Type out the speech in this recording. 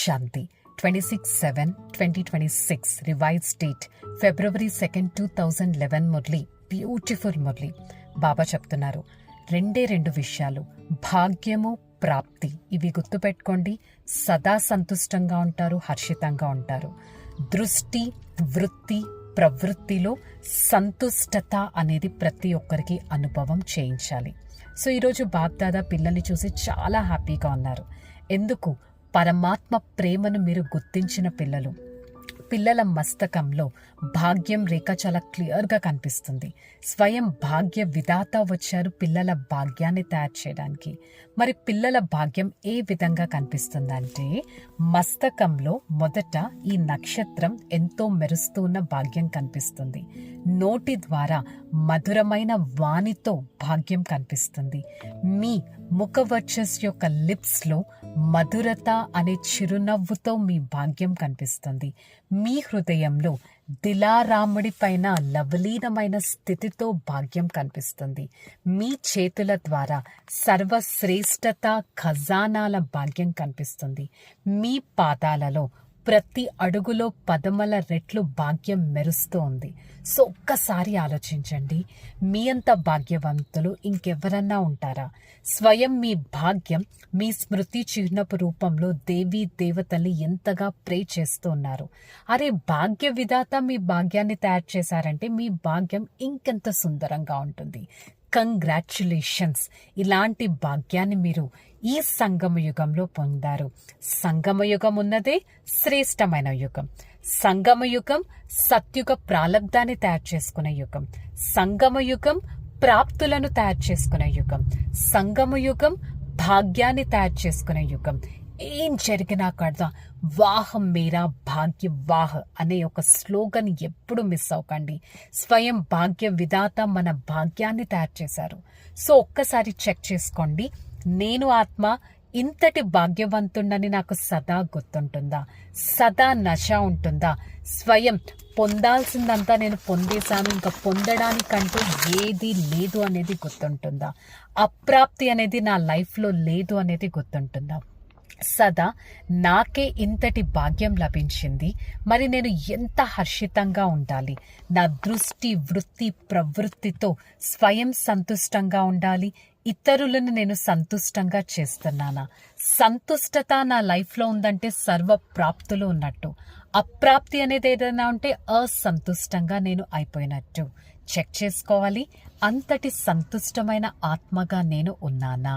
శాంతి 26/7/2026 revised date February 2nd 2011 Murli. Beautiful Murli. Baba చెప్తున్నారు రెండు విషయాలు, భాగ్యము, ప్రాప్తి. ఇవి గుర్తుపెట్టుకోండి. సదా సంతుష్టంగా ఉంటారు, హర్షితంగా ఉంటారు. దృష్టి, వృత్తి, ప్రవృత్తిలో సంతుష్టత అనేది ప్రతి ఒక్కరికి అనుభవం చేయించాలి. సో ఈరోజు బాప్దాదా పిల్లల్ని చూసి చాలా హ్యాపీగా ఉన్నారు. ఎందుకు? పరమాత్మ ప్రేమను మీరు గుర్తించిన పిల్లలు. పిల్లల మస్తకంలో భాగ్యం రేఖ చాలా క్లియర్గా కనిపిస్తుంది. స్వయం భాగ్య విధాత వచ్చారు పిల్లల భాగ్యాన్ని తయారు చేయడానికి. మరి పిల్లల భాగ్యం ఏ విధంగా కనిపిస్తుందంటే, మస్తకంలో మొదట ఈ నక్షత్రం ఎంతో మెరుస్తూ ఉన్న భాగ్యం కనిపిస్తుంది. నోటి ద్వారా మధురమైన వాణితో భాగ్యం కనిపిస్తుంది. మీ ముఖవర్చస్ యొక్క లిప్స్లో మధురత అనే చిరునవ్వుతో మీ భాగ్యం కనిపిస్తుంది. మీ హృదయంలో దిలారాముడి పైన లవలీనమైన స్థితితో భాగ్యం కనిపిస్తుంది. మీ చేతుల ద్వారా సర్వశ్రేష్టత ఖజానాల భాగ్యం కనిపిస్తుంది. మీ పాదాలలో ప్రతి అడుగులో 10 రెట్లు భాగ్యం మెరుస్తూ ఉంది. సో ఒక్కసారి ఆలోచించండి, మీ అంత భాగ్యవంతులు ఇంకెవరన్నా ఉంటారా? స్వయం మీ భాగ్యం మీ స్మృతి చిహ్నపు రూపంలో దేవీ దేవతల్ని ఎంతగా ప్రే చేస్తూ ఉన్నారు. అరే, భాగ్య విధాత మీ భాగ్యాన్ని తయారు చేశారంటే మీ భాగ్యం ఇంకెంత సుందరంగా ఉంటుంది. కంగ్రాచ్యులేషన్స్. ఇలాంటి భాగ్యాన్ని మీరు ఈ సంగమ యుగంలో పొందారు. సంగమ యుగం ఉన్నదే శ్రేష్టమైన యుగం. సంగమ యుగం సత్యుగ ప్రాలబ్ధాన్ని తయారు చేసుకునే యుగం. సంగమ యుగం ప్రాప్తులను తయారు చేసుకునే యుగం. సంగమ యుగం భాగ్యాన్ని తయారు చేసుకునే యుగం. ఏం జరిగినా కదా వాహ్ మేరా భాగ్య వాహ్ అనే ఒక స్లోగన్ ఎప్పుడు మిస్ అవ్వకండి. స్వయం భాగ్య విధాత మన భాగ్యాన్ని తయారు చేశారు. సో ఒక్కసారి చెక్ చేసుకోండి, నేను ఆత్మ ఇంతటి భాగ్యవంతుడని నాకు సదా గుర్తుంటుందా? సదా నశ ఉంటుందా? స్వయం పొందాల్సిందంతా నేను పొందేశాను, ఇంకా పొందడానికంటూ ఏది లేదు అనేది గుర్తుంటుందా? అప్రాప్తి అనేది నా లైఫ్లో లేదు అనేది గుర్తుంటుందా? సదా నాకే ఇంతటి భాగ్యం లభించింది, మరి నేను ఎంత హర్షితంగా ఉండాలి? నా దృష్టి, వృత్తి, ప్రవృత్తితో స్వయం సంతుష్టంగా ఉండాలి. ఇతరులను నేను సంతుష్టంగా చేస్తున్నానా? సంతుష్టత నా లైఫ్లో ఉందంటే సర్వ ప్రాప్తులు ఉన్నట్టు. అప్రాప్తి అనేది ఏదైనా ఉంటే అసంతుష్టంగా నేను అయిపోయినట్టు. చెక్ చేసుకోవాలి, అంతటి సంతుష్టమైన ఆత్మగా నేను ఉన్నానా?